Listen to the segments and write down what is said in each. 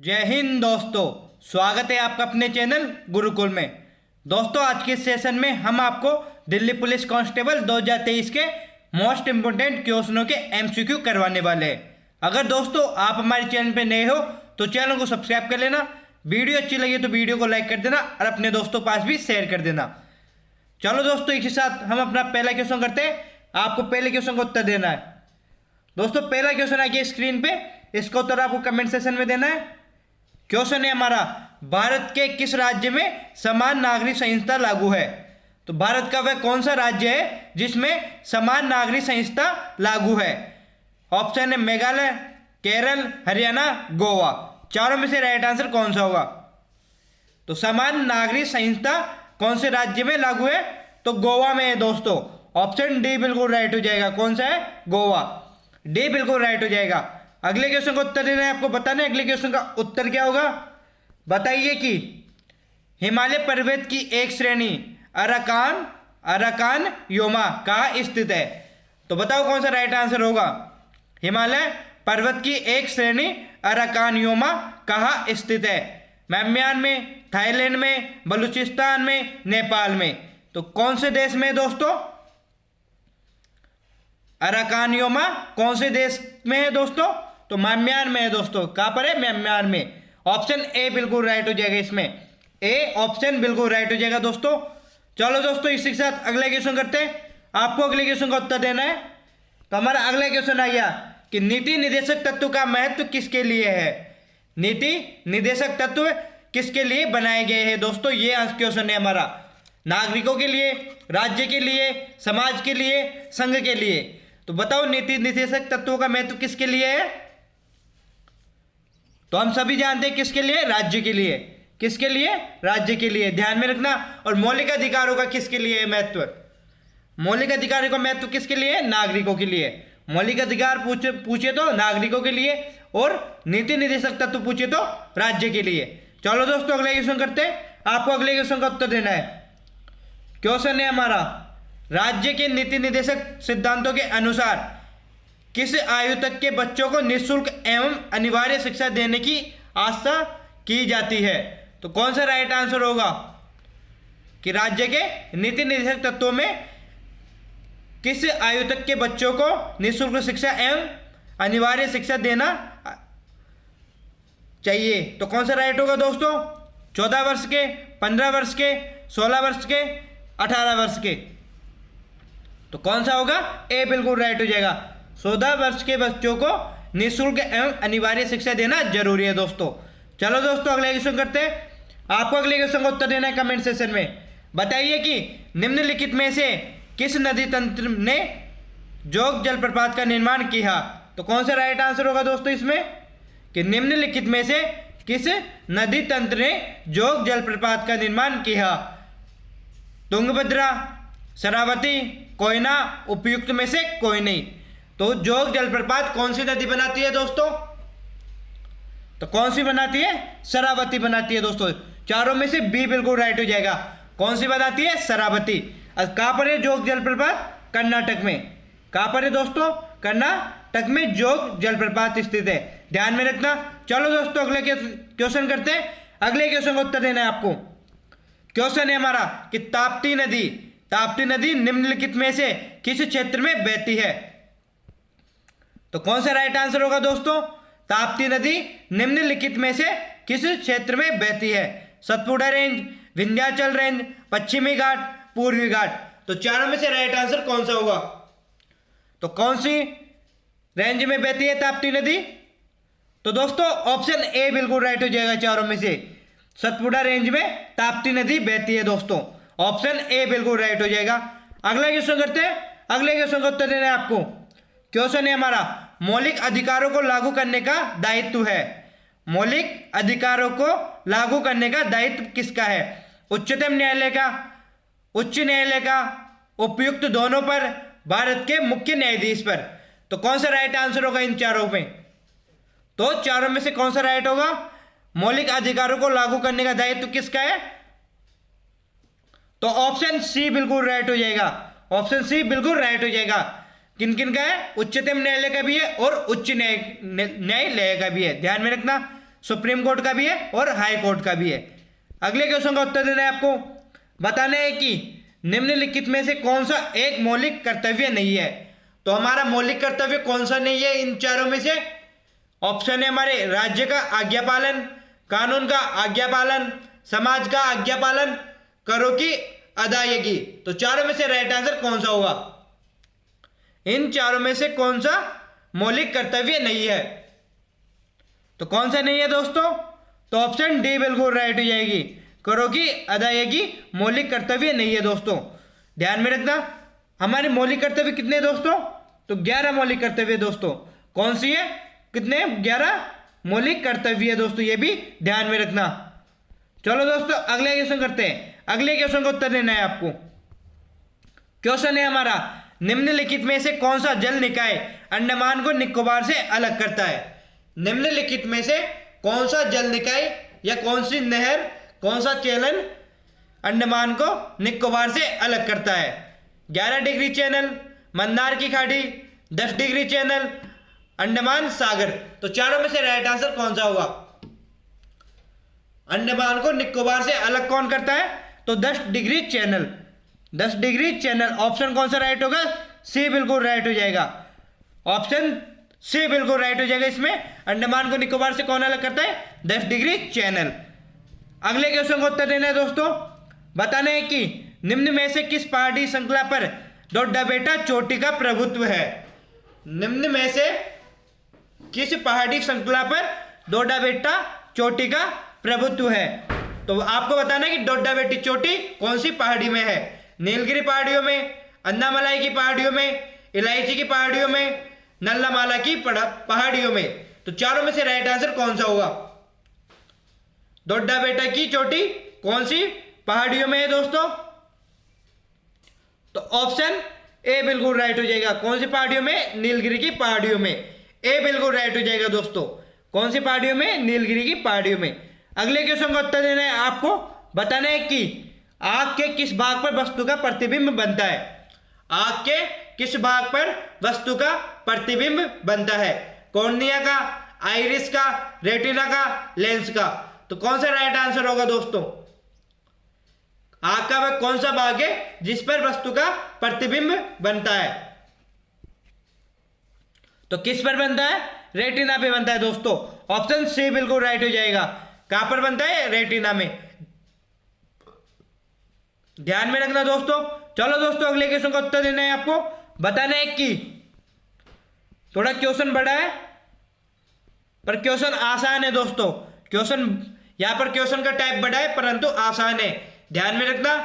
जय हिंद दोस्तों, स्वागत है आपका अपने चैनल गुरुकुल में। दोस्तों, आज के सेशन में हम आपको दिल्ली पुलिस कांस्टेबल 2023 के मोस्ट इंपोर्टेंट क्वेश्चनों के एमसीक्यू करवाने वाले हैं। अगर दोस्तों आप हमारे चैनल पे नए हो तो चैनल को सब्सक्राइब कर लेना, वीडियो अच्छी लगी तो वीडियो को लाइक कर देना और अपने दोस्तों पास भी शेयर कर देना। चलो दोस्तों, एक ही साथ हम अपना पहला क्वेश्चन करते हैं। आपको पहले क्वेश्चन का उत्तर देना है। दोस्तों, पहला क्वेश्चन आ गया स्क्रीन पे, इसका उत्तर आपको कमेंट सेक्शन में देना है। क्वेश्चन है हमारा, भारत के किस राज्य में समान नागरिक संहिता लागू है? तो भारत का वह कौन सा राज्य है जिसमें समान नागरिक संहिता लागू है? ऑप्शन है मेघालय, केरल, हरियाणा, गोवा। चारों में से राइट आंसर कौन सा होगा? तो समान नागरिक संहिता कौन से राज्य में लागू है? तो गोवा में है दोस्तों। ऑप्शन डी बिल्कुल राइट हो जाएगा। कौन सा है? गोवा। डी बिल्कुल राइट हो जाएगा। अगले क्वेश्चन का उत्तर देना है आपको। बताना है अगले क्वेश्चन का उत्तर क्या होगा। बताइए कि हिमालय पर्वत की एक श्रेणी अराकान योमा कहाँ स्थित है? तो बताओ कौन सा राइट आंसर होगा। हिमालय पर्वत की एक श्रेणी अराकान योमा कहाँ स्थित है? म्यांमार में, थाईलैंड में, बलूचिस्तान में, नेपाल में। तो कौन से देश में दोस्तों? अराकान योमा कौन से देश में है दोस्तों? तो म्यांमार में है दोस्तों। कहां पर है? म्यांमार में। ऑप्शन ए बिल्कुल राइट हो जाएगा। इसमें ए ऑप्शन बिल्कुल राइट हो जाएगा दोस्तों। चलो दोस्तों, इसी के साथ अगले क्वेश्चन करते हैं। आपको अगले क्वेश्चन का उत्तर देना है। तो हमारा अगला क्वेश्चन आ गया कि नीति निर्देशक तत्व का महत्व किसके लिए है? नीति निर्देशक तत्व किसके लिए बनाए गए हैं दोस्तों? ये क्वेश्चन है हमारा। नागरिकों के लिए, राज्य के लिए, समाज के लिए, संघ के लिए। तो बताओ नीति निर्देशक तत्वों का महत्व किसके लिए है? तो हम सभी जानते हैं किसके लिए? राज्य के लिए। किसके लिए? राज्य के लिए। ध्यान में रखना। और मौलिक अधिकारों का किसके लिए है महत्व? मौलिक अधिकारों का महत्व किसके लिए? नागरिकों के लिए। मौलिक अधिकार पूछे तो नागरिकों के लिए, और नीति निर्देशक तत्व पूछे तो राज्य के लिए। चलो दोस्तों, अगले क्वेश्चन करते हैं। आपको अगले क्वेश्चन का उत्तर देना है। क्वेश्चन है हमारा, राज्य के नीति निर्देशक सिद्धांतों के अनुसार किस आयु तक के बच्चों को निःशुल्क एवं अनिवार्य शिक्षा देने की आशा की जाती है? तो कौन सा राइट आंसर होगा कि राज्य के नीति निर्देशक तत्वों में किस आयु तक के बच्चों को निःशुल्क शिक्षा एवं अनिवार्य शिक्षा देना चाहिए? तो कौन सा राइट होगा दोस्तों? 14 वर्ष के, 15 वर्ष के, 16 वर्ष के, 18 वर्ष के। तो कौन सा होगा? ए बिल्कुल राइट हो जाएगा। 14 वर्ष के बच्चों को निःशुल्क एवं अनिवार्य शिक्षा देना जरूरी है दोस्तों। चलो दोस्तों, अगले क्वेश्चन करते हैं। आपको अगले क्वेश्चन का उत्तर देना है कमेंट सेक्शन में। बताइए कि निम्नलिखित में से किस नदी तंत्र ने जोग जलप्रपात का निर्माण किया? तो कौन सा राइट आंसर होगा दोस्तों इसमें कि निम्नलिखित में से किस नदी तंत्र ने जोग जलप्रपात का निर्माण किया? तुंगभद्रा, शरावती, कोयना, उपयुक्त में से कोई नहीं। तो जोग जलप्रपात कौन सी नदी बनाती है दोस्तों? तो कौन सी बनाती है? शरावती बनाती है दोस्तों। चारों में से बी बिल्कुल राइट हो जाएगा। कौन सी बनाती है? शरावती। कहां पर है जोग जलप्रपात? कर्नाटक में। कहां पर है दोस्तों? कर्नाटक में जोग जलप्रपात स्थित है। ध्यान में रखना। चलो दोस्तों, अगले क्वेश्चन करते हैं। अगले क्वेश्चन का उत्तर देना है आपको। क्वेश्चन है हमारा कि ताप्ती नदी निम्नलिखित में से किस क्षेत्र में बहती है? तो कौन सा राइट आंसर होगा दोस्तों? ताप्ती नदी निम्नलिखित में से किस क्षेत्र में बहती है? सतपुड़ा रेंज, विंध्याचल रेंज, पश्चिमी घाट, पूर्वी घाट। तो चारों में से राइट आंसर कौन सा होगा? तो कौन सी रेंज में बहती है ताप्ती नदी? तो दोस्तों ऑप्शन ए बिल्कुल राइट हो जाएगा। चारों में से सतपुड़ा रेंज में ताप्ती नदी बहती है दोस्तों। ऑप्शन ए बिल्कुल राइट हो जाएगा। अगला क्वेश्चन करते हैं। अगले क्वेश्चन का उत्तर देना है आपको। क्वेश्चन है हमारा, मौलिक अधिकारों को लागू करने का दायित्व है। मौलिक अधिकारों को लागू करने का दायित्व किसका है? उच्चतम न्यायालय का, उच्च न्यायालय का, उपयुक्त दोनों पर, भारत के मुख्य न्यायाधीश पर। तो कौन सा राइट आंसर होगा इन चारों में? तो चारों में से कौन सा राइट होगा? मौलिक अधिकारों को लागू करने का दायित्व किसका है? तो ऑप्शन सी बिल्कुल राइट हो जाएगा। ऑप्शन सी बिल्कुल राइट हो जाएगा। किन किन का है? उच्चतम न्यायालय का भी है और उच्च न्यायालय का भी है। ध्यान में रखना। सुप्रीम कोर्ट का भी है और हाई कोर्ट का भी है। अगले क्वेश्चन का उत्तर देना है आपको। बताना है कि निम्नलिखित में से कौन सा एक मौलिक कर्तव्य नहीं है। तो हमारा मौलिक कर्तव्य कौन सा नहीं है इन चारों में से? ऑप्शन है हमारे राज्य का आज्ञा पालन, कानून का आज्ञा पालन, समाज का आज्ञा पालन, करों की अदायगी। तो चारों में से राइट आंसर कौन सा होगा? इन चारों में से कौन सा मौलिक कर्तव्य नहीं है? तो कौन सा नहीं है दोस्तों? तो ऑप्शन डी बिल्कुल राइट हो जाएगी। करों की अदायगी मौलिक कर्तव्य नहीं है दोस्तों। ध्यान में रखना, हमारे मौलिक कर्तव्य कितने दोस्तों? तो 11 मौलिक कर्तव्य दोस्तों। कौन सी है? कितने? 11 मौलिक कर्तव्य है दोस्तों, ये भी ध्यान में रखना। चलो दोस्तों अगले क्वेश्चन करते हैं। अगले क्वेश्चन का उत्तर देना है आपको। क्वेश्चन है हमारा, निम्नलिखित में से कौन सा जल निकाय अंडमान को निकोबार से अलग करता है? निम्नलिखित में से कौन सा जल निकाय या कौन सी नहर, कौन सा चैनल अंडमान को निकोबार से अलग करता है? 11 डिग्री चैनल, मंदार की खाड़ी, 10 डिग्री चैनल, अंडमान सागर। तो चारों में से राइट आंसर कौन सा होगा? अंडमान को निकोबार से अलग कौन करता है? तो 10 degree channel. 10 degree channel option कौन सा राइट होगा? सी बिल्कुल राइट हो जाएगा। ऑप्शन सी बिल्कुल राइट हो जाएगा। इसमें अंडमान को निकोबार से कौन अलग करता है? 10 डिग्री चैनल। अगले क्वेश्चन का उत्तर देना है दोस्तों। बताना है कि निम्न में से किस पहाड़ी श्रृंखला पर डोडा बेटा चोटी का प्रभुत्व है? निम्न में से किस पहाड़ी श्रृंखला पर डोडा बेटा चोटी का प्रभुत्व है? तो आपको बताना है कि डोडा बेटी चोटी कौन सी पहाड़ी में है? नीलगिरी पहाड़ियों में, अन्नामलाई की पहाड़ियों में, इलायची की पहाड़ियों में, नल्लामाला की पहाड़ियों में। तो चारों में से राइट आंसर कौन सा होगा? डोडा बेटा की चोटी कौन सी पहाड़ियों में है दोस्तों? तो ऑप्शन ए बिल्कुल राइट हो जाएगा। कौन सी पहाड़ियों में? नीलगिरी की पहाड़ियों में। ए बिल्कुल राइट हो जाएगा दोस्तों। कौन सी पहाड़ियों में? नीलगिरी की पहाड़ियों में। अगले क्वेश्चन का उत्तर देना है आपको। बताना है कि आग के किस भाग पर वस्तु का प्रतिबिंब बनता है? आग के किस भाग पर वस्तु का प्रतिबिंब बनता है? कॉर्निया का, आइरिस का, रेटिना का, लेंस का। तो कौन सा राइट आंसर होगा दोस्तों? आग का वह कौन सा भाग है जिस पर वस्तु का प्रतिबिंब बनता है? तो किस पर बनता है? रेटिना पे बनता है दोस्तों। ऑप्शन सी बिल्कुल राइट हो जाएगा। कहां पर बनता है? रेटिना में। ध्यान में रखना दोस्तों। चलो दोस्तों अगले क्वेश्चन का उत्तर देना है आपको। बताना है कि थोड़ा क्वेश्चन बड़ा है पर क्वेश्चन आसान है दोस्तों। क्वेश्चन यहां पर क्वेश्चन का टाइप बड़ा है परंतु आसान है। ध्यान में रखना।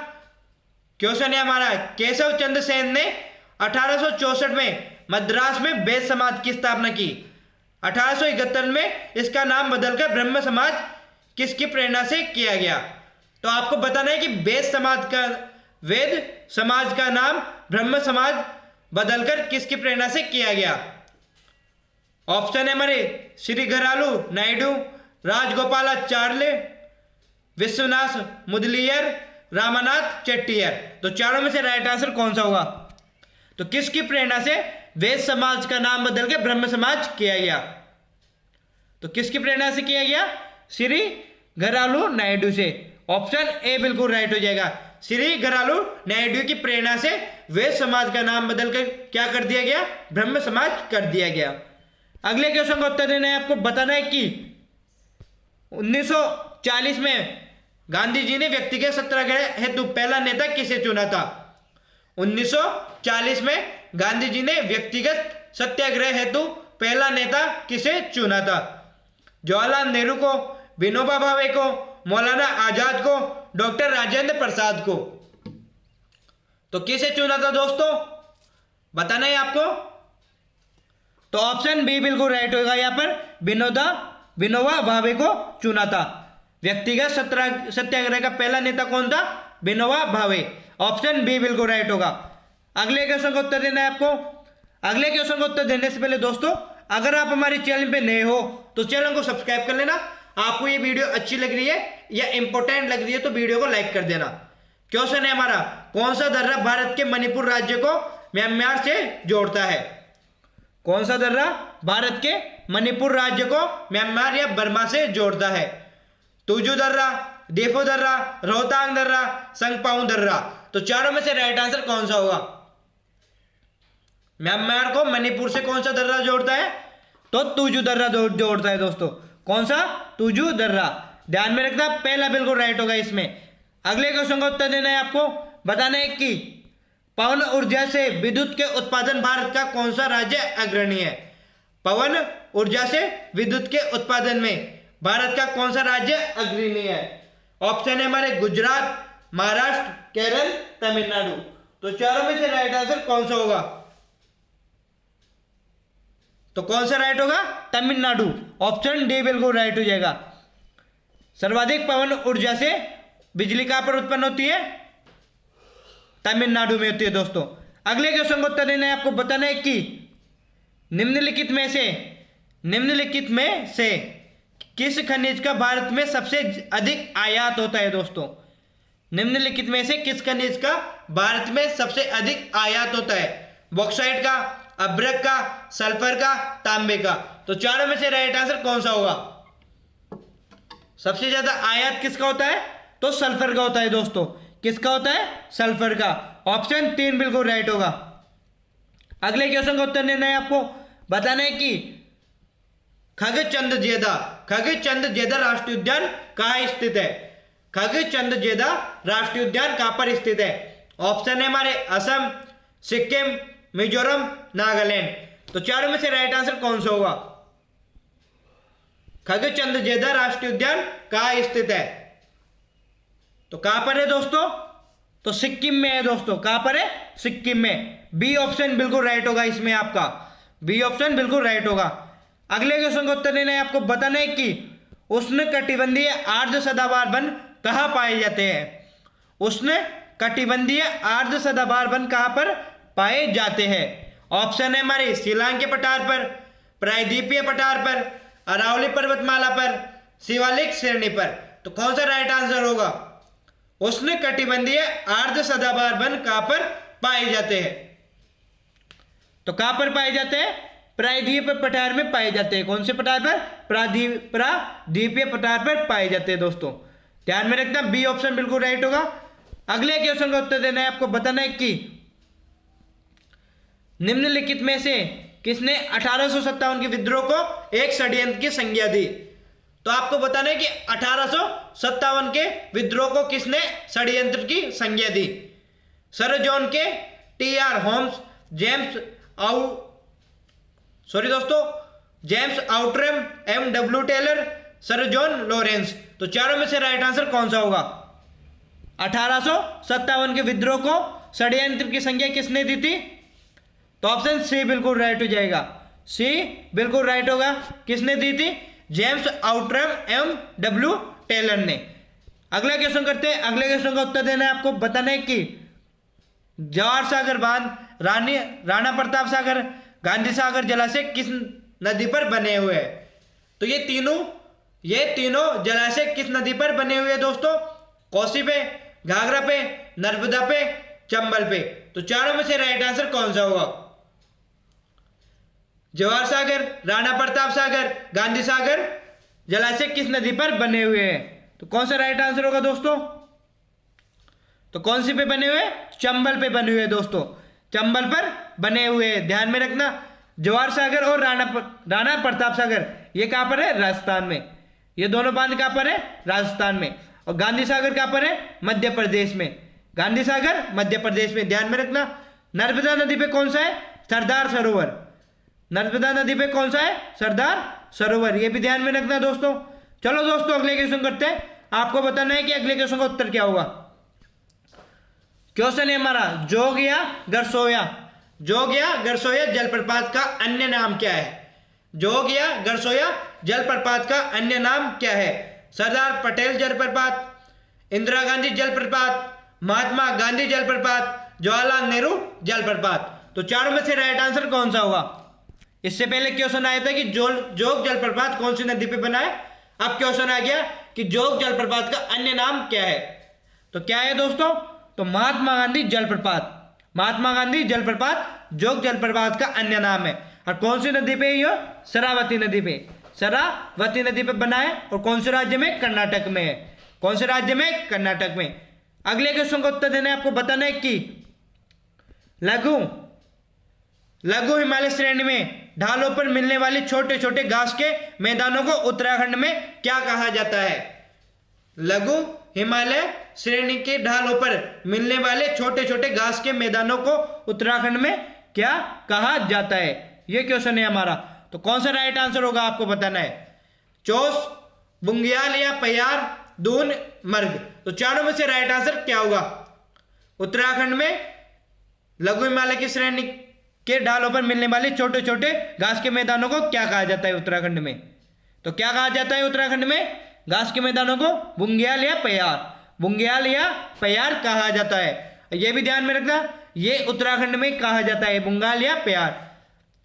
क्वेश्चन है हमारा, केशव चंद्र सेन ने 1864 में मद्रास में वैश्य समाज की स्थापना की। 1871 में इसका नाम बदलकर ब्रह्म समाज किसकी प्रेरणा से किया गया? तो आपको बताना है कि वैद्य समाज का नाम ब्रह्म समाज बदलकर किसकी प्रेरणा से किया गया? ऑप्शन है हमारे श्री घरालू नायडू, राजगोपालाचार्य, विश्वनाथ मुदलियर, रामानाथ चेट्टियर। तो चारों में से राइट आंसर कौन सा होगा? तो किसकी प्रेरणा से वैश्य समाज का नाम बदल के ब्रह्म समाज किया गया? तो किसकी प्रेरणा से किया गया? श्री घरालू नायडू से। ऑप्शन ए बिल्कुल राइट हो जाएगा। श्री घरालू नायडू की प्रेरणा से वैश्य समाज का नाम बदलकर क्या कर दिया गया? ब्रह्म समाज कर दिया गया। अगले क्वेश्चन का उत्तर देना है आपको। बताना है कि 1940 में गांधी जी ने व्यक्तिगत सत्याग्रह हेतु पहला नेता किसे चुना था? 1940 में गांधी जी ने व्यक्तिगत सत्याग्रह हेतु पहला नेता किसे चुना था? जवाहरलाल नेहरू को, विनोबा भावे को, मौलाना आजाद को, डॉक्टर राजेंद्र प्रसाद को। तो किसे चुना था दोस्तों? बताना है आपको। तो ऑप्शन बी बिल्कुल राइट होगा। यहां पर विनोबा भावे को चुना था। व्यक्तिगत सत्याग्रह का पहला नेता कौन था? विनोबा भावे। ऑप्शन बी बिल्कुल राइट होगा। अगले क्वेश्चन का उत्तर देना है आपको। अगले क्वेश्चन का उत्तर देने से पहले दोस्तों अगर आप हमारे चैनल पे नए हो तो चैनल को सब्सक्राइब कर लेना। आपको ये वीडियो अच्छी लग रही है या इंपॉर्टेंट लग रही है तो वीडियो को लाइक कर देना। क्वेश्चन है हमारा, कौन सा दर्रा भारत के मणिपुर राज्य को म्यांमार से जोड़ता है? कौन सा दर्रा भारत के मणिपुर राज्य को म्यांमार या बर्मा से जोड़ता है? तुजू दर्रा, देफो दर्रा, रोहतांग दर्रा, संगपाऊ दर्रा। तो चारों में से राइट आंसर कौन सा होगा? म्यांमार को मणिपुर से कौन सा दर्रा जोड़ता है? तो तुजू दर्रा जोड़ता है दोस्तों। कौन सा? तुजू दर्रा। ध्यान में रखना, पहला बिल्कुल राइट होगा इसमें। अगले क्वेश्चन का उत्तर देना है आपको। बताना है कि पवन ऊर्जा से विद्युत के उत्पादन भारत का कौन सा राज्य अग्रणी है? पवन ऊर्जा से विद्युत के उत्पादन में भारत का कौन सा राज्य अग्रणी है? ऑप्शन है हमारे गुजरात, महाराष्ट्र, केरल, तमिलनाडु। तो चारों में से राइट आंसर कौन सा होगा? तो कौन सा राइट होगा? तमिलनाडु। ऑप्शन डी बिल्कुल राइट हो जाएगा। सर्वाधिक पवन ऊर्जा से बिजली कहां पर उत्पन्न होती है? तमिलनाडु में होती है दोस्तों। अगले क्वेश्चन को उत्तर देना है आपको। बताना है कि निम्नलिखित में से किस खनिज का भारत में सबसे अधिक आयात होता है दोस्तों? निम्नलिखित में से किस खनिज का भारत में सबसे अधिक आयात होता है? बॉक्साइट का, अभ्रक का, सल्फर का, तांबे का। तो चारों में से राइट आंसर कौन सा होगा? सबसे ज्यादा आयात किसका होता है? तो सल्फर का होता है दोस्तों। किसका होता है? सल्फर का। ऑप्शन 3 बिल्कुल राइट होगा। अगले क्वेश्चन का उत्तर देना है आपको। बताना है कि खगचंदजेदा राष्ट्रीय उद्यान कहाँ स्थित है? खगचंदजेदा राष्ट्रीय उद्यान कहाँ पर स्थित है? ऑप्शन है हमारे असम, सिक्किम, मिजोरम, नागालैंड। तो चारों में से राइट आंसर कौन सा होगा? खगचंदजेदा राष्ट्रीय उद्यान कहाँ स्थित है? तो कहां पर है दोस्तों? तो सिक्किम में है दोस्तों। कहां पर है? सिक्किम में। बी ऑप्शन बिल्कुल राइट होगा इसमें आपका। बी ऑप्शन बिल्कुल राइट होगा। अगले क्वेश्चन का उत्तर देना है आपको। बताना है कि उष्णकटिबंधीय आर्द्र सदाबहार वन कहां पाए जाते हैं? उष्णकटिबंधीय आर्द्र सदाबहार वन कहां पर पाए जाते हैं? ऑप्शन है हमारे शिलांग के पठार पर, प्रायद्वीपीय पठार पर, अरावली पर्वतमाला पर, शिवालिक श्रेणी पर। तो कौन सा राइट आंसर होगा? उष्णकटिबंधीय आर्द्र सदाबहार वन कहां पर पाए जाते हैं? तो कहां पर पाए जाते हैं? प्रायद्वीपीय पठार में पाए जाते हैं। कौन से पठार पर? प्रायद्वीपीय पठार पर पाए जाते हैं दोस्तों। ध्यान में रखना, बी ऑप्शन बिल्कुल राइट होगा। अगले क्वेश्चन का उत्तर देना है आपको। बताना है कि निम्नलिखित में से किसने 1857 के विद्रोह को एक षड्यंत्र की संज्ञा दी? तो आपको बताना है कि 1857 के विद्रोह को किसने षड्यंत्र की संज्ञा दी? Sir John Kaye, T R. Holmes, James Outram, M.W. Taylor, sir John Lawrence. तो चारों में से राइट आंसर कौन सा होगा? 1857 के विद्रोह को षड्यंत्र की संज्ञा किसने दी थी? तो ऑप्शन सी बिल्कुल राइट हो जाएगा। सी बिल्कुल राइट होगा। किसने दी थी? James Outram, M.W. टेलर ने। अगला क्वेश्चन करते हैं। अगले क्वेश्चन का उत्तर देना है आपको। बताना है कि जवाहर सागर बांध, राणा प्रताप सागर, गांधी सागर जलाशय किस नदी पर बने हुए हैं? तो ये तीनों जलाशय किस नदी पर बने हुए हैं दोस्तों? कोसी पे, घाघरा पे, नर्मदा पे, चंबल पे। तो चारों में से राइट आंसर कौन सा होगा? जवाहर सागर, राणा प्रताप सागर, गांधी सागर जलाशय किस नदी पर बने हुए हैं? तो कौन सा राइट आंसर होगा दोस्तों? तो कौन सी पे बने हुए? चंबल पे बने हुए दोस्तों। चंबल पर बने हुए। ध्यान में रखना, जवाहर सागर और राणा प्रताप सागर ये कहां पर है? राजस्थान में। ये दोनों बांध कहां पर है? राजस्थान में। और गांधी सागर कहां पर है? मध्य प्रदेश में। गांधी सागर मध्य प्रदेश में। ध्यान में रखना। नर्मदा नदी पे कौन सा है? सरदार सरोवर। नर्मदा नदी पे कौन सा है? सरदार सरोवर। ये भी ध्यान में रखना दोस्तों। चलो दोस्तों अगले क्वेश्चन करते हैं। आपको बताना है कि अगले क्वेश्चन का उत्तर क्या होगा। क्वेश्चन है हमारा जोग या गरसोया जलप्रपात का अन्य नाम क्या है? जोग या गरसोया जलप्रपात का अन्य नाम क्या है? सरदार पटेल जलप्रपात, इंदिरा गांधी जलप्रपात, महात्मा गांधी जलप्रपात, जवाहरलाल नेहरू जलप्रपात। तो चारों में से राइट आंसर कौन सा होगा? इससे पहले क्वेश्चन आया था कि जोग जलप्रपात कौन सी नदी पे बना है। अब क्वेश्चन आ गया कि जोग जलप्रपात का अन्य नाम क्या है। तो क्या है दोस्तों? तो महात्मा गांधी जलप्रपात। महात्मा गांधी जलप्रपात जोग जलप्रपात का अन्य नाम है। और कौन सी नदी पे ये? शरावती नदी पे, शरावती नदी पे बना है। और कौन से राज्य में? कर्नाटक में है। कौन से राज्य में? कर्नाटक में। अगले क्वेश्चन का उत्तर देना है आपको। बताना है कि लघु हिमालय श्रेणी में ढालों पर मिलने वाली छोटे छोटे घास के मैदानों को उत्तराखंड में क्या कहा जाता है? लघु हिमालय श्रेणी के ढालों पर मिलने वाले छोटे छोटे घास के मैदानों को उत्तराखंड में क्या कहा जाता है? यह क्वेश्चन है हमारा। तो कौन सा राइट आंसर होगा आपको बताना है। चोस, बुंगियाल या पयार, दून, मर्ग। तो चारों में से राइट आंसर क्या होगा? उत्तराखंड में लघु हिमालय की श्रेणी के ढालों पर मिलने वाले छोटे छोटे घास के मैदानों को क्या कहा जाता है उत्तराखंड में? तो क्या कहा जाता है उत्तराखंड में घास के मैदानों को? बुंगियाल या पयार, बुंगियाल या पयार कहा जाता है। यह भी ध्यान में रखना, ये उत्तराखंड में कहा जाता है बुंगाल या पयार।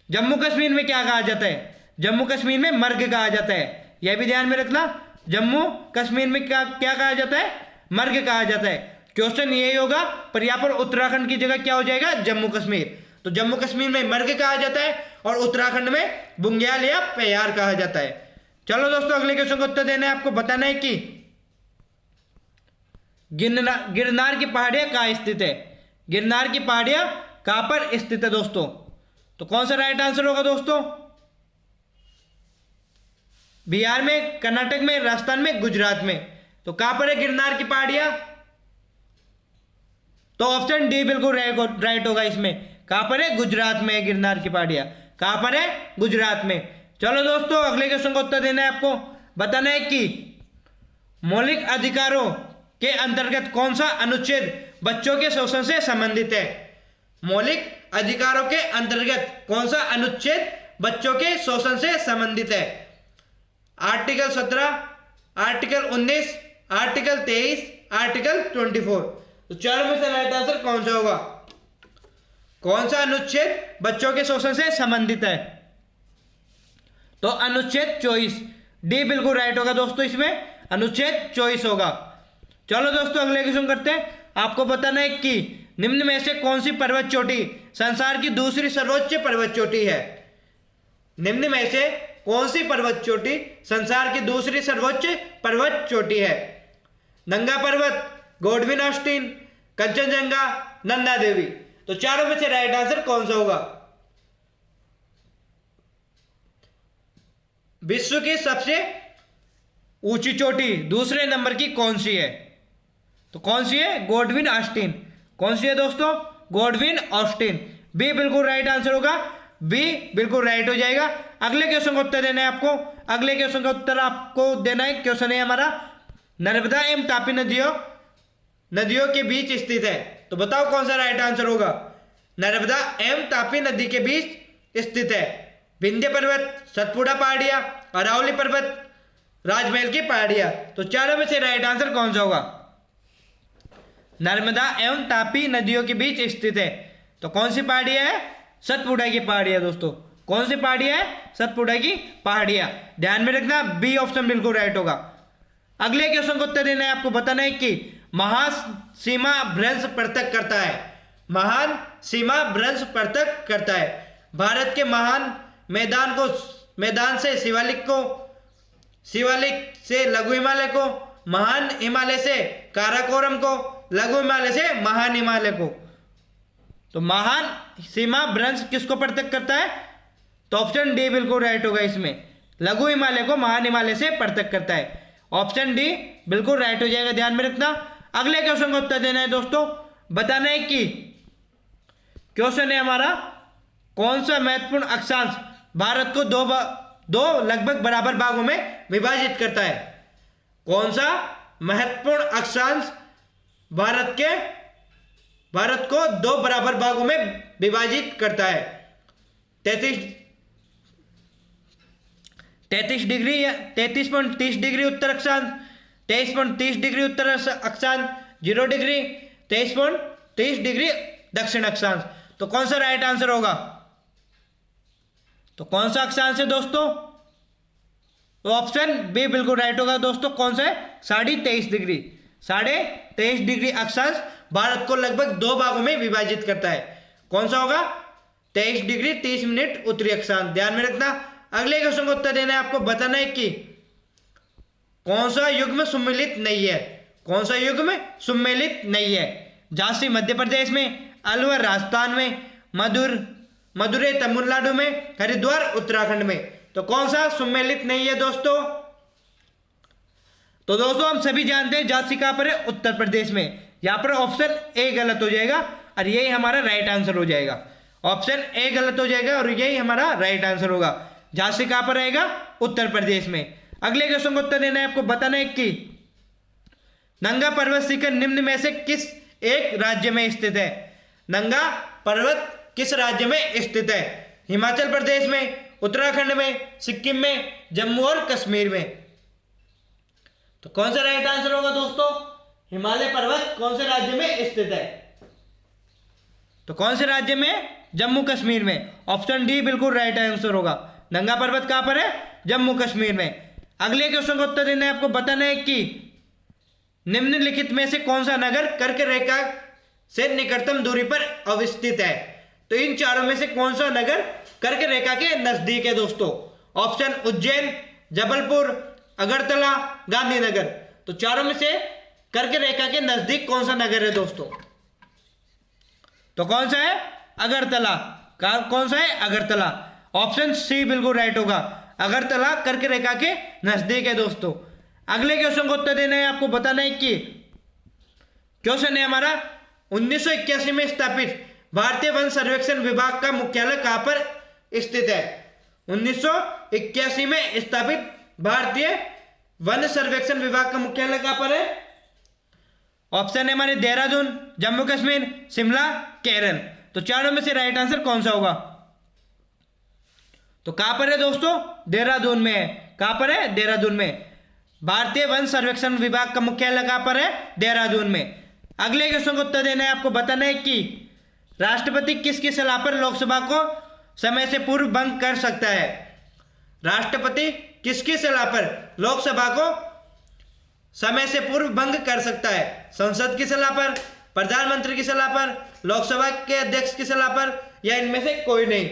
जम्मू कश्मीर में क्या कहा जाता है? जम्मू कश्मीर में मर्ग कहा जाता है। यह भी ध्यान में रखना, जम्मू कश्मीर में क्या कहा जाता है? मर्ग कहा जाता है। क्वेश्चन यही होगा, पर यहाँ पर उत्तराखंड की जगह क्या हो जाएगा? जम्मू कश्मीर। तो जम्मू कश्मीर में मर्ग कहा जाता है और उत्तराखंड में बुंगियाल या पयार कहा जाता है। चलो दोस्तों, अगले क्वेश्चन का उत्तर देना है आपको। बताना है कि गिरनार की पहाड़ियां कहाँ स्थित है? गिरनार की पहाड़ियां कहां पर स्थित है दोस्तों? तो कौन सा राइट आंसर होगा दोस्तों? बिहार में, कर्नाटक में, राजस्थान में, गुजरात में। तो कहां पर है गिरनार की पहाड़ियां? तो ऑप्शन डी बिल्कुल राइट होगा इसमें। कहां पर है? गुजरात में है गिरनार की पहाड़ियां। कहां पर है? गुजरात में। चलो दोस्तों, अगले क्वेश्चन का उत्तर देना है आपको। बताना है कि मौलिक अधिकारों के अंतर्गत कौन सा अनुच्छेद बच्चों के शोषण से संबंधित है? मौलिक अधिकारों के अंतर्गत कौन सा अनुच्छेद बच्चों के शोषण से संबंधित है? Article 17, article 19, article 23, article 24। तो चारों में से राइट आंसर कौन सा होगा? कौन सा अनुच्छेद बच्चों के शोषण से संबंधित है? तो अनुच्छेद 24, डी बिल्कुल राइट होगा दोस्तों। इसमें अनुच्छेद 24 होगा। चलो दोस्तों, अगले क्वेश्चन करते हैं। आपको बताना है कि निम्न में से कौन सी पर्वत चोटी संसार की दूसरी सर्वोच्च पर्वत चोटी है? निम्न में से कौन सी पर्वत चोटी संसार की दूसरी सर्वोच्च पर्वत चोटी है? नंगा पर्वत, गॉडविन ऑस्टिन, कंचनजंगा, नंदा देवी। तो चारों में से राइट आंसर कौन सा होगा? विश्व की सबसे ऊंची चोटी दूसरे नंबर की कौन सी है? तो कौन सी है? Godwin Austen. कौन सी है दोस्तों? Godwin Austen. बी बिल्कुल राइट आंसर होगा। बी बिल्कुल राइट हो जाएगा। अगले क्वेश्चन का उत्तर देना है आपको। अगले क्वेश्चन का उत्तर आपको देना है। क्वेश्चन है हमारा, नर्मदा एवं तापी नदियों के बीच स्थित है। तो बताओ कौन सा राइट आंसर होगा? नर्मदा एवं तापी नदी के बीच स्थित है विंध्य पर्वत, सतपुड़ा पहाड़ियां, अरावली पर्वत, राजमहल की पहाड़ियां। तो चारों में से राइट आंसर कौन सा होगा? नर्मदा एवं तापी नदियों के बीच स्थित है। तो कौन सी पहाड़ियां है? सतपुड़ा की पहाड़ियां दोस्तों। कौन सी पहाड़ियां है? सतपुड़ा की पहाड़ियां। ध्यान में रखना, बी ऑप्शन बिल्कुल राइट होगा। अगले क्वेश्चन को उत्तर देना है आपको। बताना है कि महान सीमा भ्रंश पृथक करता है। महान सीमा भ्रंश पृथक करता है। भारत के महान मैदान से शिवालिक से लघु हिमालय को, महान हिमालय से काराकोरम को, लघु हिमालय से महान हिमालय को। तो महान सीमा भ्रंश किसको पृथक करता है? तो ऑप्शन डी बिल्कुल राइट होगा इसमें। लघु हिमालय को महान हिमालय से पृथक करता है। ऑप्शन डी बिल्कुल राइट हो जाएगा। ध्यान में रखना। अगले क्वेश्चन को उत्तर देना है दोस्तों। बताना है कि क्वेश्चन है हमारा, कौन सा महत्वपूर्ण अक्षांश भारत को दो लगभग बराबर भागों में विभाजित करता है? कौन सा महत्वपूर्ण अक्षांश भारत को दो बराबर भागों में विभाजित करता है? 33.30 डिग्री उत्तर अक्षांश, 23.30 डिग्री उत्तर अक्षांश, 0 डिग्री, 23.30 डिग्री दक्षिण अक्षांश। तो कौन सा राइट आंसर होगा? तो कौन सा अक्षांश है दोस्तों? तो ऑप्शन बी बिल्कुल राइट होगा दोस्तों। कौन सा है? 23.5 डिग्री। 23.5 डिग्री अक्षांश भारत को लगभग दो भागों में विभाजित करता है। कौन सा होगा? 23 डिग्री 30 मिनट उत्तरी अक्षांश। ध्यान में रखना। अगले क्वेश्चन का उत्तर देना है आपको। बताना है कि कौन सा युग्म सम्मिलित नहीं है। कौन सा युग्म सम्मिलित नहीं है। झांसी मध्य प्रदेश में, अलवर राजस्थान में, मदुरै तमिलनाडु में, हरिद्वार उत्तराखंड में। तो कौन सा सम्मिलित नहीं है दोस्तों? तो दोस्तों हम सभी जानते हैं झांसी कहां पर है? उत्तर प्रदेश में। यहां पर ऑप्शन ए गलत हो जाएगा और यही हमारा राइट आंसर हो जाएगा। ऑप्शन ए गलत हो जाएगा और यही हमारा राइट आंसर होगा। झांसी कहां पर रहेगा? उत्तर प्रदेश में। अगले क्वेश्चन का उत्तर देना है आपको। बताना है कि नंगा पर्वत शिखर निम्न में से किस एक राज्य में स्थित है? नंगा पर्वत किस राज्य में स्थित है? हिमाचल प्रदेश में, उत्तराखंड में, सिक्किम में, जम्मू और कश्मीर में। तो कौन सा राइट आंसर होगा दोस्तों? हिमालय पर्वत कौन से राज्य में स्थित है? तो कौन से राज्य में? जम्मू कश्मीर में। ऑप्शन डी बिल्कुल राइट आंसर होगा। नंगा पर्वत कहां पर है? जम्मू कश्मीर में। अगले क्वेश्चन का उत्तर देना है आपको। बताना है कि निम्नलिखित में से कौन सा नगर कर्क रेखा से निकटतम दूरी पर अवस्थित है? तो इन चारों में से कौन सा नगर कर्क रेखा के नजदीक है दोस्तों? ऑप्शन उज्जैन, जबलपुर, अगरतला, गांधीनगर। तो चारों में से कर्क रेखा के नजदीक कौन सा नगर है दोस्तों? तो कौन सा है? अगरतला। कौन सा है? अगरतला। ऑप्शन सी बिल्कुल राइट होगा। अगरतला कर्क रेखा के नजदीक है दोस्तों। अगले क्वेश्चन को उत्तर देना है आपको। बताना है कि क्वेश्चन है हमारा 1981 में स्थापित भारतीय वन सर्वेक्षण विभाग का मुख्यालय कहां पर स्थित है? 1981 में स्थापित भारतीय वन सर्वेक्षण विभाग का मुख्यालय कहां पर है? ऑप्शन है हमारे देहरादून, जम्मू कश्मीर, शिमला, केरल। तो चारों में से राइट आंसर कौन सा होगा? तो कहां पर है दोस्तों? देहरादून में है। कहां पर है? देहरादून में। भारतीय वन सर्वेक्षण विभाग का मुख्यालय कहां पर है? देहरादून में। अगले क्वेश्चन को उत्तर देना है आपको। बताना है कि राष्ट्रपति किसकी सलाह पर लोकसभा को समय से पूर्व भंग कर सकता है? राष्ट्रपति किसकी सलाह पर लोकसभा को समय से पूर्व भंग कर सकता है? संसद की सलाह पर, प्रधानमंत्री की सलाह पर, लोकसभा के अध्यक्ष की सलाह पर, या इनमें से कोई नहीं?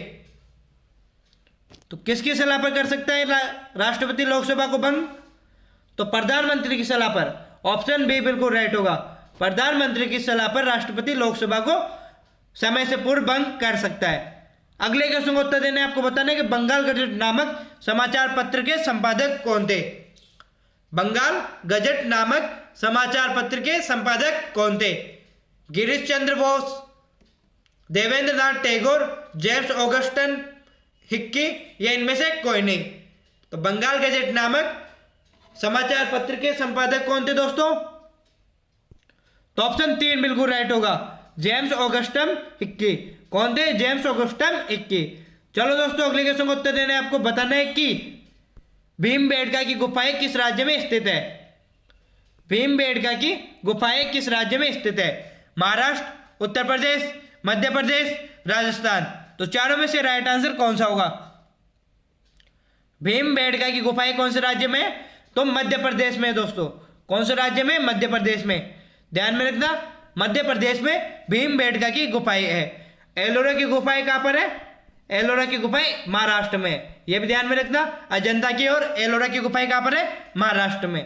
तो किसकी सलाह पर कर सकता है राष्ट्रपति लोकसभा को भंग? तो प्रधानमंत्री की सलाह पर। ऑप्शन बी बिल्कुल राइट होगा। प्रधानमंत्री की सलाह पर राष्ट्रपति लोकसभा को समय से पूर्व भंग कर सकता है। अगले क्वेश्चन को उत्तर देने आपको। बताना है कि बंगाल गजट नामक समाचार पत्र के संपादक कौन थे? बंगाल गजट नामक समाचार पत्र के संपादक कौन थे? Girish Chandra Bose, Devendra Nath Tagore, James Augustan Hickey, या इनमें से कोई नहीं? तो बंगाल गजट नामक समाचार पत्र के संपादक कौन थे दोस्तों? तो ऑप्शन 3 बिल्कुल राइट होगा। James Augustan Hickey. कौन थे? James Augustan Hickey. चलो दोस्तों अगले क्वेश्चन को उत्तर देने आपको। बताना है कि भीमबेटका की गुफाएं किस राज्य में स्थित है? भीमबेटका की गुफाएं किस राज्य में स्थित है? महाराष्ट्र, उत्तर प्रदेश, मध्य प्रदेश, राजस्थान। तो चारों में से राइट आंसर कौन सा होगा? भीमबेटका की गुफाएं कौन से राज्य में? तो मध्य प्रदेश में दोस्तों। कौन से राज्य में? मध्य प्रदेश में। ध्यान में रखना। मध्य प्रदेश में भीमबेटका की गुफाएं है। एलोरा की गुफाएं कहां पर है? एलोरा की गुफाएं महाराष्ट्र में। यह भी ध्यान में रखना। अजंता की और एलोरा की गुफाएं कहां पर है? महाराष्ट्र में।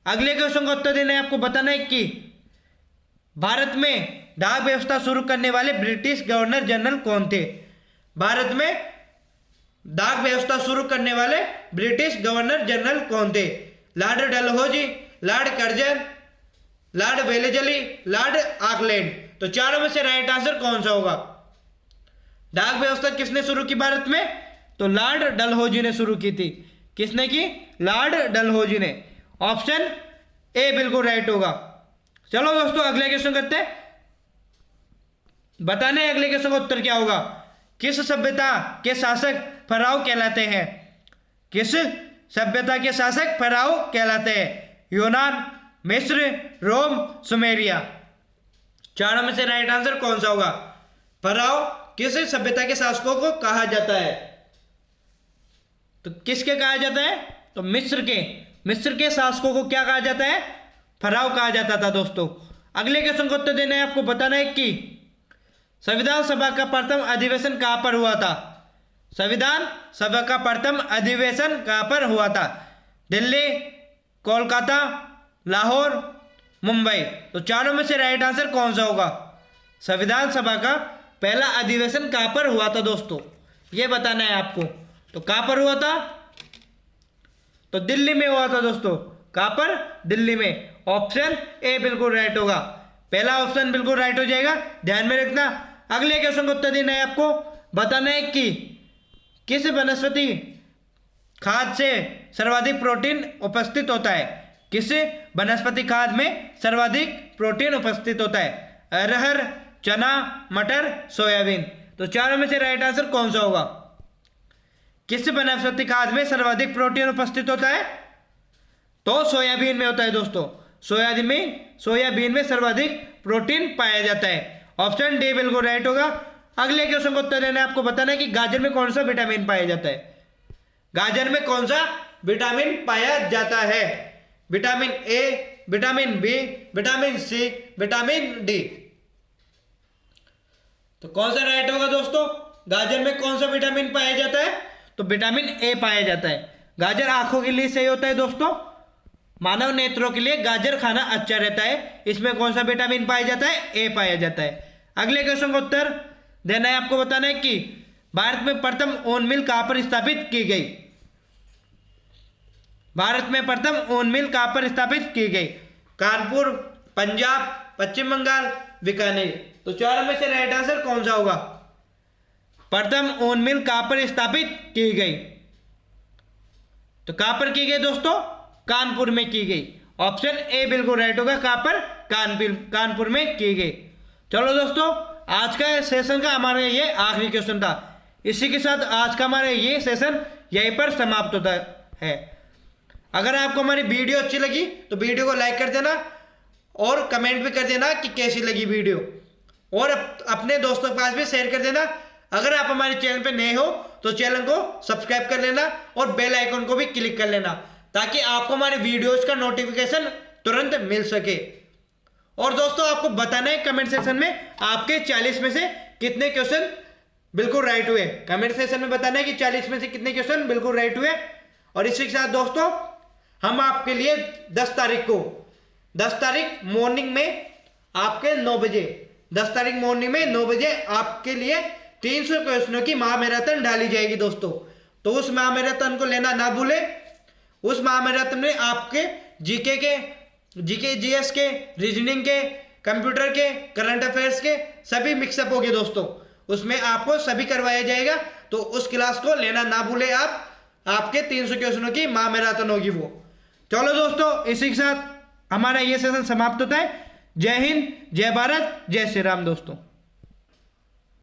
अगले क्वेश्चन का उत्तर देना है आपको। बताना है कि भारत में डाक व्यवस्था शुरू करने वाले ब्रिटिश गवर्नर जनरल कौन थे? भारत में डाक व्यवस्था शुरू करने वाले ब्रिटिश गवर्नर जनरल कौन थे? Lord Dalhousie, Lord Curzon, Lord Wellesley, Lord Auckland. तो चारों में से राइट आंसर कौन सा होगा? डाक व्यवस्था किसने शुरू की भारत में? तो लॉर्ड डलहौजी ने शुरू की थी। किसने की? लॉर्ड डलहौजी ने। ऑप्शन ए बिल्कुल राइट होगा। चलो दोस्तों अगले क्वेश्चन करते हैं। बताने अगले क्वेश्चन का उत्तर क्या होगा? किस सभ्यता के शासक फराओ कहलाते हैं? किस सभ्यता के शासक फराओ कहलाते हैं? यूनान, मिस्र, रोम, सुमेरिया। चारों में से राइट आंसर कौन सा होगा? फराओ किस सभ्यता के शासकों को कहा जाता है? तो किसके कहा जाता है? तो मिस्र के। मिस्र के शासकों को क्या कहा जाता है? फराओ कहा जाता था दोस्तों। अगले क्वेश्चन को उत्तर देना है आपको। बताना है कि संविधान सभा का प्रथम अधिवेशन कहाँ पर हुआ था? संविधान सभा का प्रथम अधिवेशन कहाँ पर हुआ था? दिल्ली, कोलकाता, लाहौर, मुंबई। तो चारों में से राइट आंसर कौन सा होगा? संविधान सभा का पहला अधिवेशन कहाँ पर हुआ था दोस्तों, ये बताना है आपको। तो कहाँ पर हुआ था? तो दिल्ली में हुआ था दोस्तों। कहाँ पर? दिल्ली में। ऑप्शन ए बिल्कुल राइट होगा। पहला ऑप्शन बिल्कुल राइट हो जाएगा, ध्यान में रखना। अगले क्वेश्चन को उत्तर देना है आपको। बताना है कि किस वनस्पति खाद से सर्वाधिक प्रोटीन उपस्थित होता है? किस वनस्पति खाद में सर्वाधिक प्रोटीन उपस्थित होता है? अरहर, चना, मटर, सोयाबीन। तो चारों में से राइट आंसर कौन सा होगा? किस वनस्पति खाद में सर्वाधिक प्रोटीन उपस्थित होता है? तो सोयाबीन में होता है दोस्तों। सोयाबीन में सर्वाधिक प्रोटीन पाया जाता है। ऑप्शन डी बिल्कुल राइट होगा। अगले क्वेश्चन को उत्तर देना है आपको। बताना है कि गाजर में कौन सा विटामिन पाया जाता है? गाजर में कौन सा विटामिन पाया जाता है? Vitamin A, vitamin B, vitamin C, vitamin D. तो कौन सा राइट होगा दोस्तों? गाजर में कौन सा विटामिन पाया जाता है? तो विटामिन ए पाया जाता है। गाजर आंखों के लिए सही होता है दोस्तों। मानव नेत्रों के लिए गाजर खाना अच्छा रहता है। इसमें कौन सा विटामिन पाया जाता है? ए पाया जाता है। अगले क्वेश्चन का उत्तर देना है आपको। बताना है कि भारत में प्रथम ओन मिल कहां पर स्थापित की गई? भारत में प्रथम ओन मिल कहां पर स्थापित की गई? कानपुर, पंजाब, पश्चिम बंगाल, बीकानेर। तो चारों में से राइट आंसर कौन सा होगा? प्रथम ओन मिल कहां पर स्थापित की गई? तो कहां पर की गई दोस्तों? कानपुर में की गई। ऑप्शन ए बिल्कुल राइट होगा। कहां पर? कानपुर में की गई। चलो दोस्तों, आज का सेशन का हमारा ये आखिरी क्वेश्चन था। इसी के साथ आज का हमारा ये सेशन यहीं पर समाप्त होता है। अगर आपको हमारी वीडियो अच्छी लगी तो वीडियो को लाइक कर देना और कमेंट भी कर देना कि कैसी लगी वीडियो, और अपने दोस्तों के पास भी शेयर कर देना। अगर आप हमारे चैनल पे नए हो तो चैनल को सब्सक्राइब कर लेना और बेल आइकन को भी क्लिक कर लेना, ताकि आपको हमारे वीडियोज का नोटिफिकेशन तुरंत मिल सके। और दोस्तों, आपको बताना है कमेंट सेक्शन में आपके 40 में से कितने क्वेश्चन बिल्कुल राइट हुए। कमेंट सेक्शन में बताना है कि 40 में से कितने क्वेश्चन बिल्कुल राइट हुए। और इसी के साथ दोस्तों, हम आपके लिए 10 तारीख मॉर्निंग में आपके 9 बजे 10 तारीख मॉर्निंग में 9 बजे आपके लिए 300 क्वेश्चनों की महामैराथन डाली जाएगी दोस्तों। तो उस महामैराथन को लेना ना भूले। उस महामैराथन में आपके जीके जीएस के, रीजनिंग के, कंप्यूटर के, करंट अफेयर्स के सभी मिक्सअप होंगे दोस्तों। उसमें आपको सभी करवाया जाएगा। तो उस क्लास को लेना ना भूले आप। आपके 300 क्वेश्चनों की महामैराथन होगी वो। चलो दोस्तों, इसी के साथ हमारा ये सेशन समाप्त होता है। जय हिंद, जय भारत, जय श्री राम दोस्तों।